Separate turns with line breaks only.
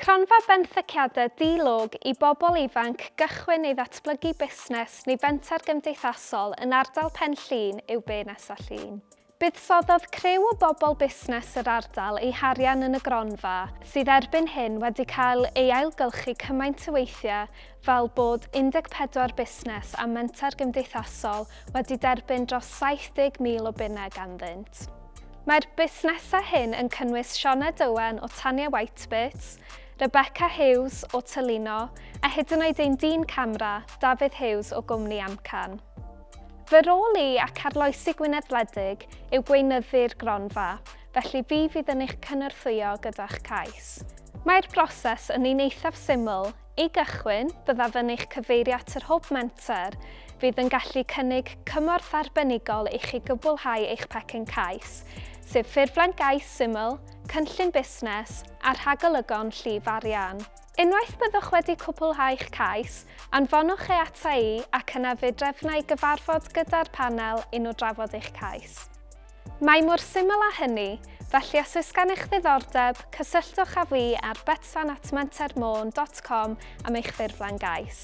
Cronfa benthyciadau dilog I bobl ifanc gychwyn I ddatblygu busnes neu fenter gymdeithasol yn ardal Pen Llŷn yw Nesa Llŷn. Buddsoddodd criw o bobl busnes yr ardal eu harian yn y gronfa, sydd erbyn hyn wedi cael ei ailgylchu cymaint o weithiau fel bod 14 busnes a menter gymdeithasol wedi derbyn dros 70,000 o bunnau ganddynt. Mae'r busnesau hyn yn cynnwys Sioned Owen o Tania Whitebits, Rebecca Hughes o Toluno, a hyd yn oed ein dyn camera, Dafydd Hughes o gwmni Amcan. Fy rôl I ac arloesi Gwynedd Wledig yw gweinyddu'r gronfa, felly fi fydd yn eich cynorthwyo gyda'ch cais. Mae'r broses yn un eithaf syml. I gychwyn, byddaf yn eich cyfeirio at yr hob menter fydd yn gallu cynnig cymorth arbenigol I chi gwblhau eich pecyn cais, sef ffurflen gais syml, cynllun busnes a rhagolygon llif arian. Unwaith byddwch wedi cwblhau eich cais, anfonwch ei ata I ac yna fe drefnau gyfarfod gyda'r panel I nhw drafod eich cais. Mae mor syml â hynny, felly os oes gan eich ddiddordeb, cysylltwch â fi ar betsan@mentermôn.com am eich ffurflen gais.